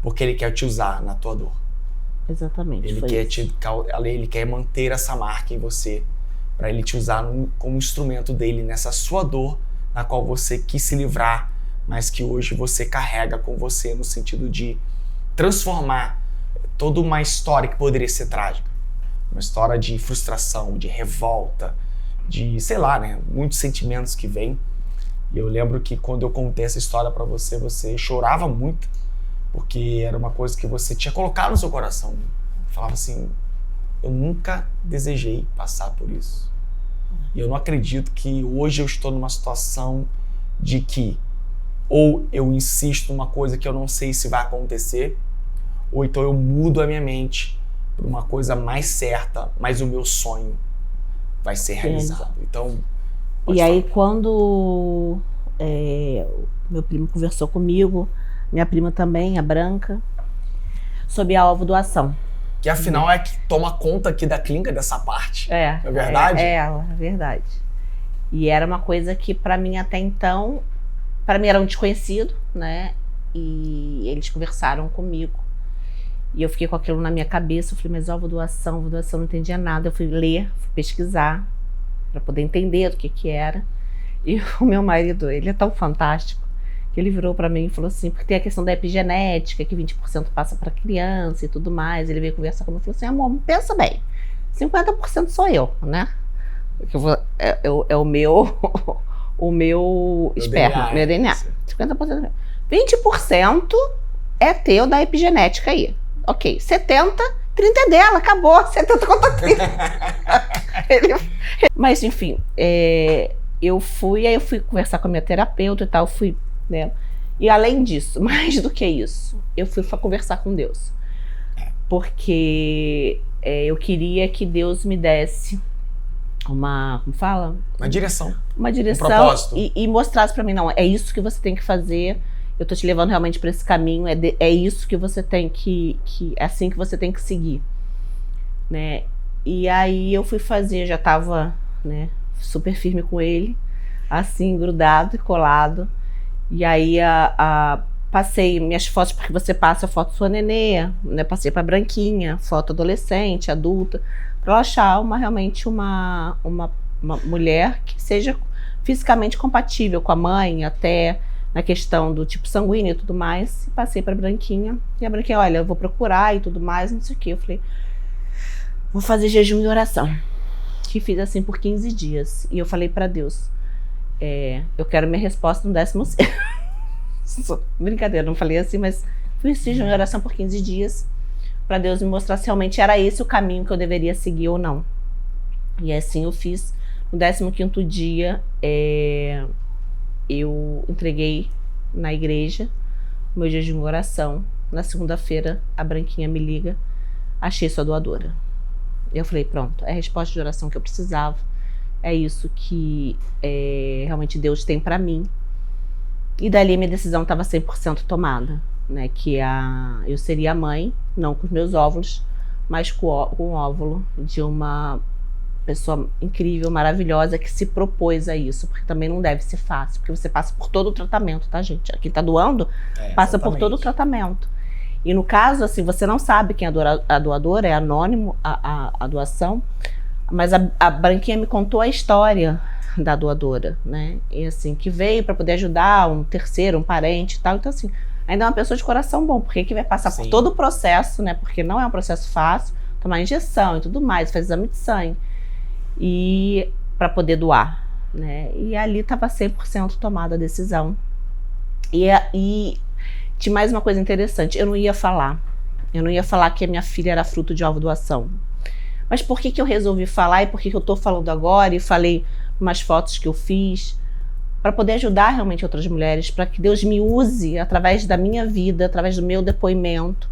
porque Ele quer te usar na tua dor. Exatamente. Ele quer manter essa marca em você, para Ele te usar como instrumento dele nessa sua dor, na qual você quis se livrar, mas que hoje você carrega com você, no sentido de transformar toda uma história que poderia ser trágica. Uma história de frustração, de revolta, de, sei lá, né, muitos sentimentos que vêm. E eu lembro que quando eu contei essa história para você, você chorava muito, porque era uma coisa que você tinha colocado no seu coração. Falava assim, eu nunca desejei passar por isso. E eu não acredito que hoje eu estou numa situação de que ou eu insisto numa coisa que eu não sei se vai acontecer, ou então eu mudo a minha mente para uma coisa mais certa, mas o meu sonho vai ser realizado. Então, e aí quando meu primo conversou comigo, minha prima também, a Branca, sobre a ovo-doação. Que afinal é que toma conta aqui da clínica, dessa parte. É verdade? É ela, é verdade. E era uma coisa que pra mim até então, pra mim era um desconhecido, né? E eles conversaram comigo. E eu fiquei com aquilo na minha cabeça, eu falei, mas ovo-doação, não entendia nada. Eu fui ler, fui pesquisar, pra poder entender do que era. E o meu marido, ele é tão fantástico, que ele virou pra mim e falou assim, porque tem a questão da epigenética, que 20% passa pra criança e tudo mais. Ele veio conversar comigo e falou assim, amor, pensa bem, 50% sou eu, né? É o meu esperma, meu DNA. 50% é meu. 20% é teu da epigenética aí. Ok, 70, 30 é dela, acabou, 70 contra 30. Mas enfim, eu fui conversar com a minha terapeuta e tal, né? E além disso, mais do que isso, eu fui conversar com Deus. Porque eu queria que Deus me desse uma, como fala? Uma direção. Um propósito. E mostrasse pra mim, não, é isso que você tem que fazer, eu tô te levando realmente pra esse caminho, é isso que você tem é assim que você tem que seguir, né? E aí eu fui fazer, já tava, né, super firme com ele, assim, grudado e colado. E aí passei minhas fotos, porque você passa a foto sua nenê, né? Passei pra Branquinha, foto adolescente, adulta, pra ela achar realmente uma mulher que seja fisicamente compatível com a mãe, até na questão do tipo sanguíneo e tudo mais. E passei pra Branquinha, e a Branquinha, olha, eu vou procurar e tudo mais, não sei o que. Eu falei, vou fazer jejum e oração. Que fiz assim por 15 dias. E eu falei pra Deus, eu quero minha resposta no 16º. Brincadeira, não falei assim, mas fiz jejum e oração por 15 dias para Deus me mostrar se realmente era esse o caminho que eu deveria seguir ou não. E assim eu fiz. No 15º dia, eu entreguei na igreja o meu jejum e oração. Na segunda-feira, a Branquinha me liga, achei sua doadora. Eu falei, pronto, é a resposta de oração que eu precisava. É isso que realmente Deus tem para mim. E dali minha decisão estava 100% tomada, né? Que eu seria a mãe, não com os meus óvulos, mas com o óvulo de uma pessoa incrível, maravilhosa, que se propôs a isso, porque também não deve ser fácil, porque você passa por todo o tratamento, tá, gente? Quem tá doando passa por todo o tratamento. E no caso, assim, você não sabe quem é a doadora, é anônimo a doação, mas a Branquinha me contou a história da doadora, né? E assim, que veio para poder ajudar um terceiro, um parente e tal. Então, assim, ainda é uma pessoa de coração bom, porque que vai passar por todo o processo, né? Porque não é um processo fácil, tomar injeção e tudo mais, faz exame de sangue. E para poder doar, né? E ali estava 100% tomada a decisão. E tinha mais uma coisa interessante, eu não ia falar que a minha filha era fruto de ovo-doação. Mas por que eu resolvi falar e por que eu tô falando agora e falei umas fotos que eu fiz? Para poder ajudar realmente outras mulheres, para que Deus me use através da minha vida, através do meu depoimento,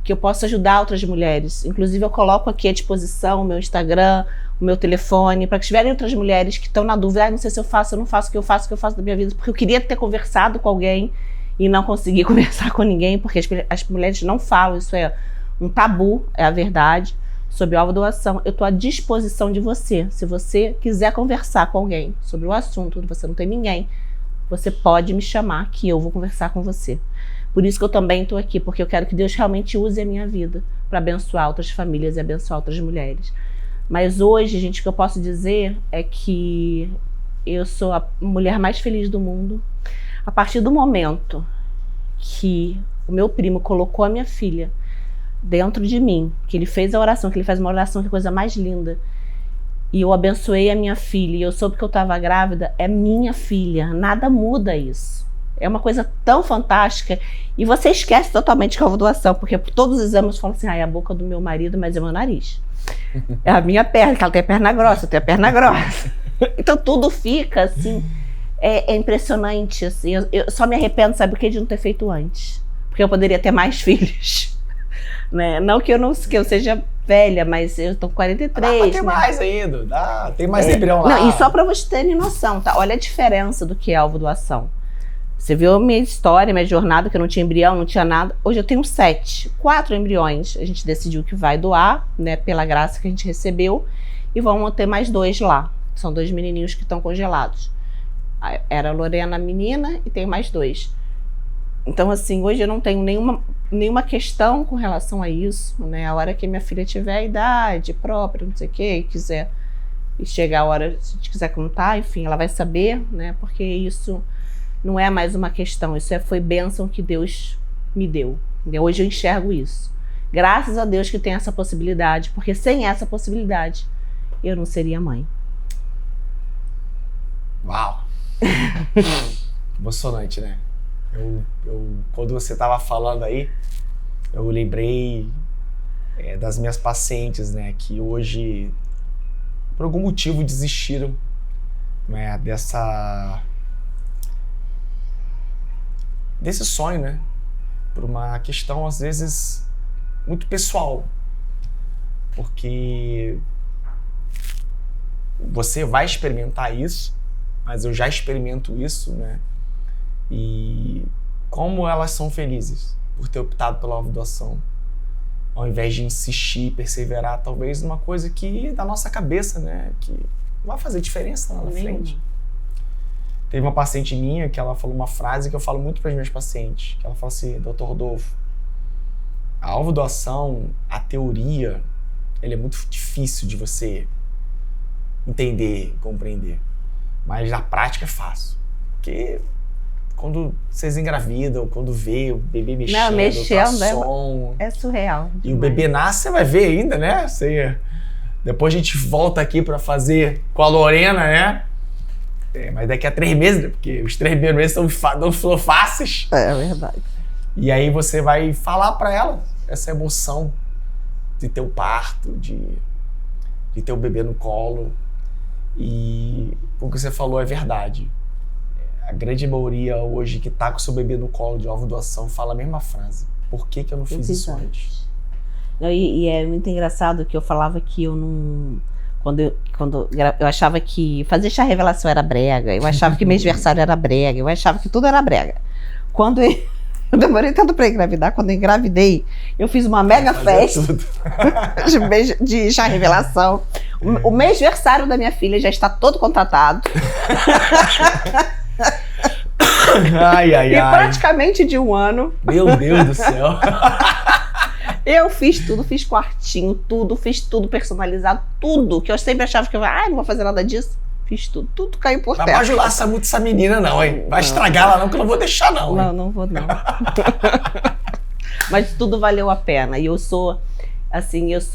que eu possa ajudar outras mulheres. Inclusive, eu coloco aqui à disposição o meu Instagram, o meu telefone, para que tiverem outras mulheres que estão na dúvida, não sei se eu faço, eu não faço, o que eu faço da minha vida, porque eu queria ter conversado com alguém e não consegui conversar com ninguém, porque as mulheres não falam, isso é um tabu, é a verdade, sobre a doação. Eu estou à disposição de você. Se você quiser conversar com alguém sobre o assunto, você não tem ninguém, você pode me chamar que eu vou conversar com você. Por isso que eu também estou aqui, porque eu quero que Deus realmente use a minha vida para abençoar outras famílias e abençoar outras mulheres. Mas hoje, gente, o que eu posso dizer é que eu sou a mulher mais feliz do mundo. A partir do momento que o meu primo colocou a minha filha dentro de mim, que ele fez a oração, que ele faz uma oração, que coisa mais linda, e eu abençoei a minha filha, e eu soube que eu estava grávida, é minha filha, nada muda isso. É uma coisa tão fantástica, e você esquece totalmente que é uma doação, porque por todos os exames eu falo assim, é a boca do meu marido, mas é o meu nariz. É a minha perna, que ela tem a perna grossa, eu tenho a perna grossa. Então tudo fica assim, é impressionante, assim, eu só me arrependo, sabe o que, de não ter feito antes, porque eu poderia ter mais filhos. Né? Não que eu seja velha, mas eu tô com 43. Mas tem mais ainda, tem mais embrião lá. Não, e só para vocês terem noção, tá? Olha a diferença do que é alvo doação. Você viu a minha história, minha jornada, que eu não tinha embrião, não tinha nada. Hoje eu tenho 4 embriões. A gente decidiu que vai doar, né, pela graça que a gente recebeu, e vamos ter mais 2 lá. São 2 menininhos que estão congelados. Era a Lorena, a menina, e tem mais 2. Então, assim, hoje eu não tenho nenhuma questão com relação a isso, né? A hora que minha filha tiver a idade própria, não sei o quê, quiser, e chegar a hora, se a gente quiser contar, enfim, ela vai saber, né? Porque isso não é mais uma questão, isso foi bênção que Deus me deu. Entendeu? Hoje eu enxergo isso. Graças a Deus que tem essa possibilidade, porque sem essa possibilidade, eu não seria mãe. Uau! Emocionante, né? Quando você estava falando aí, eu lembrei das minhas pacientes, né, que hoje, por algum motivo, desistiram, né, desse sonho, né, por uma questão, às vezes, muito pessoal, porque você vai experimentar isso, mas eu já experimento isso, né, e como elas são felizes por ter optado pela doação, ao invés de insistir e perseverar, talvez, numa coisa que da nossa cabeça, né, que não vai fazer diferença lá na frente. Teve uma paciente minha que ela falou uma frase que eu falo muito para as minhas pacientes, que ela fala assim, Dr. Rodolfo, a alvo-doação, a teoria, ele é muito difícil de você entender, compreender, mas na prática é fácil, porque quando vocês engravidam, quando vê o bebê mexendo, ultrassom, é surreal. E o bebê nasce, você vai ver ainda, né? Depois a gente volta aqui para fazer com a Lorena, né? Mas daqui a 3 meses, porque os 3 primeiros meses não foram fáceis. É verdade. E aí você vai falar para ela essa emoção de ter o parto, de ter o bebê no colo. E o que você falou é verdade. A grande maioria hoje que tá com o seu bebê no colo de alvo-doação fala a mesma frase. Por que eu não fiz isso antes? Não, e é muito engraçado que eu falava que eu não... Quando eu achava que fazer chá revelação era brega, eu achava que mêsversário era brega, eu achava que tudo era brega. Quando eu demorei tanto para engravidar, quando eu engravidei, eu fiz uma mega festa de chá revelação. O mêsversário da minha filha já está todo contratado. E praticamente de 1 ano. Meu Deus do céu. Eu fiz tudo, fiz quartinho, fiz tudo personalizado, tudo, que eu sempre achava que eu não vou fazer nada disso. Fiz tudo caiu por terra. Não vai ajular muito essa menina não, hein? Vai estragar ela não, que eu não vou deixar não. Não vou não. Mas tudo valeu a pena, e eu sou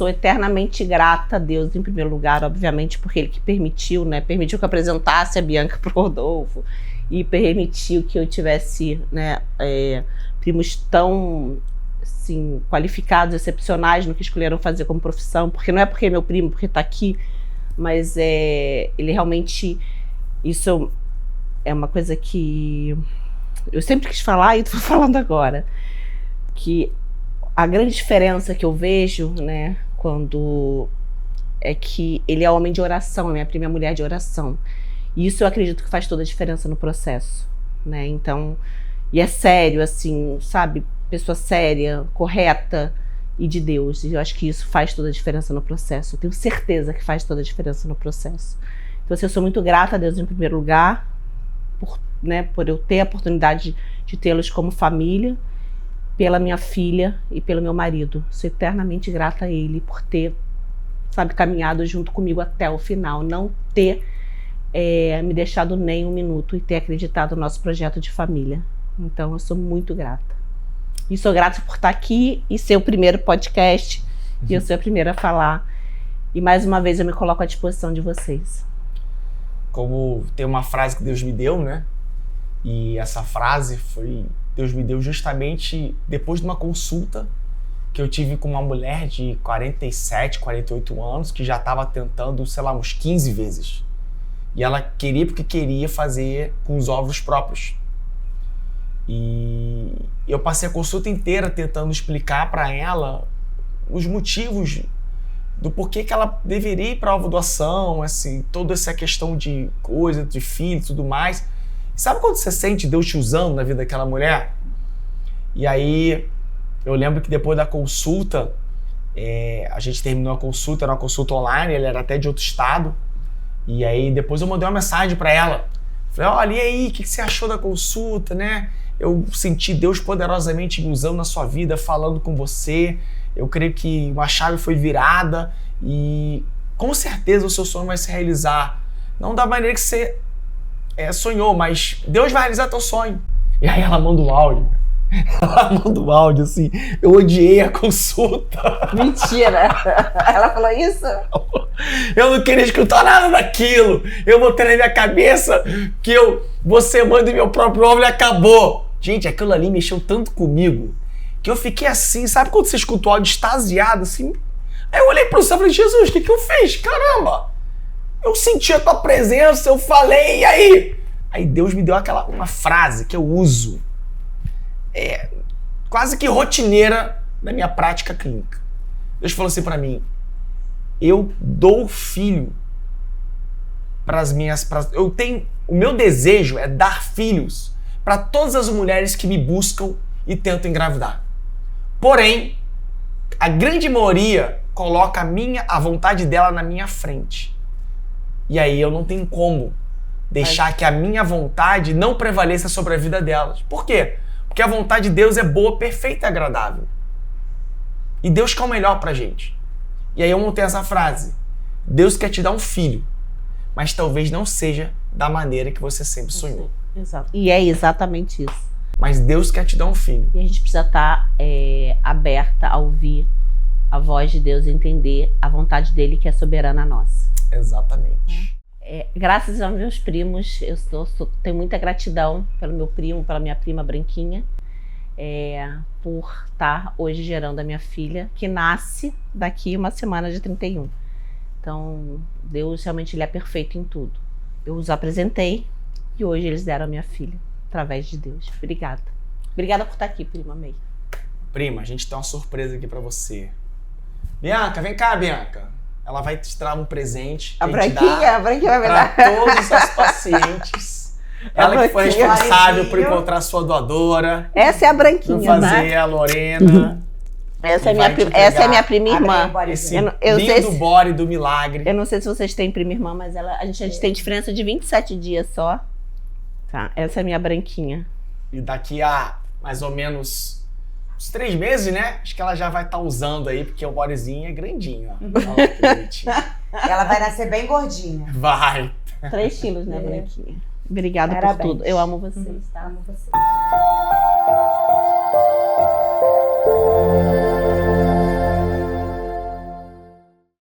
eternamente grata a Deus, em primeiro lugar, obviamente, porque Ele que permitiu, né? Permitiu que eu apresentasse a Bianca pro Rodolfo, e permitiu que eu tivesse, né, primos tão, assim, qualificados, excepcionais no que escolheram fazer como profissão, porque não é porque é meu primo, porque tá aqui, mas ele realmente, isso é uma coisa que eu sempre quis falar e tô falando agora, que A grande diferença que eu vejo, né, quando é que ele é homem de oração, minha prima é mulher de oração. E isso eu acredito que faz toda a diferença no processo, né? Então, e é sério, assim, sabe? Pessoa séria, correta e de Deus. E eu acho que isso faz toda a diferença no processo. Eu tenho certeza que faz toda a diferença no processo. Então, assim, eu sou muito grata a Deus em primeiro lugar, por eu ter a oportunidade de tê-los como família, pela minha filha e pelo meu marido. Sou eternamente grata a ele por ter, sabe, caminhado junto comigo até o final, não ter me deixado nem um minuto e ter acreditado no nosso projeto de família. Então eu sou muito grata. E sou grata por estar aqui e ser o primeiro podcast, e eu ser a primeira a falar. E mais uma vez eu me coloco à disposição de vocês. Como tem uma frase que Deus me deu, né? E essa frase Deus me deu justamente depois de uma consulta que eu tive com uma mulher de 47, 48 anos, que já estava tentando, sei lá, uns 15 vezes. E ela queria porque queria fazer com os óvulos próprios. E eu passei a consulta inteira tentando explicar para ela os motivos do porquê que ela deveria ir para a ovodoação, assim, toda essa questão de coisa, de filho e tudo mais. Sabe quando você sente Deus te usando na vida daquela mulher? E aí, eu lembro que depois da consulta, a gente terminou a consulta, era uma consulta online, ele era até de outro estado. E aí, depois eu mandei uma mensagem para ela. Falei, olha, e aí, o que você achou da consulta, né? Eu senti Deus poderosamente me usando na sua vida, falando com você. Eu creio que uma chave foi virada e com certeza o seu sonho vai se realizar. Não da maneira que você sonhou, mas Deus vai realizar teu sonho. E aí ela manda um áudio. Ela manda um áudio assim, eu odiei a consulta. Mentira! Ela falou isso? Eu não queria escutar nada daquilo. Eu botei na minha cabeça que eu vou ser mãe do meu próprio óvulo e acabou. Gente, aquilo ali mexeu tanto comigo que eu fiquei assim, sabe quando você escuta o áudio extasiado assim? Aí eu olhei pro céu e falei, Jesus, o que eu fiz? Caramba! Eu senti a tua presença, eu falei, e aí? Aí Deus me deu uma frase que eu uso, quase que rotineira na minha prática clínica. Deus falou assim pra mim, eu dou filho o meu desejo é dar filhos para todas as mulheres que me buscam e tentam engravidar. Porém, a grande maioria coloca a vontade dela na minha frente. E aí eu não tenho como deixar que a minha vontade não prevaleça sobre a vida delas. Por quê? Porque a vontade de Deus é boa, perfeita e agradável. E Deus quer o melhor pra gente. E aí eu montei essa frase. Deus quer te dar um filho, mas talvez não seja da maneira que você sempre sonhou. Exato. E é exatamente isso. Mas Deus quer te dar um filho. E a gente precisa estar aberta a ouvir a voz de Deus e entender a vontade dele que é soberana a nossa. Exatamente. Graças aos meus primos, eu tenho muita gratidão pelo meu primo, pela minha prima Branquinha, por estar hoje gerando a minha filha, que nasce daqui uma semana de 31. Então, Deus realmente ele é perfeito em tudo. Eu os apresentei e hoje eles deram a minha filha, através de Deus. Obrigada. Obrigada por estar aqui, prima, amei. Prima, a gente tem uma surpresa aqui pra você. Bianca, vem cá, Bianca. Ela vai te dar um presente. A Branquinha vai me dar. Para todos os seus pacientes. Ela que foi responsável por encontrar a sua doadora. Essa é a Branquinha, por fazer a Lorena. Essa é minha prima irmã. Esse lindo body do milagre. Eu não sei se vocês têm prima irmã, mas a gente tem diferença de 27 dias só. Tá, essa é minha Branquinha. E daqui a mais ou menos uns 3 meses, né? Acho que ela já vai estar usando aí, porque o bodyzinho é grandinho, ó. Olha que bonitinho. Ela vai nascer bem gordinha. Vai. 3 quilos, né, Branquinha? Obrigada por tudo. Eu amo vocês, tá? Amo vocês.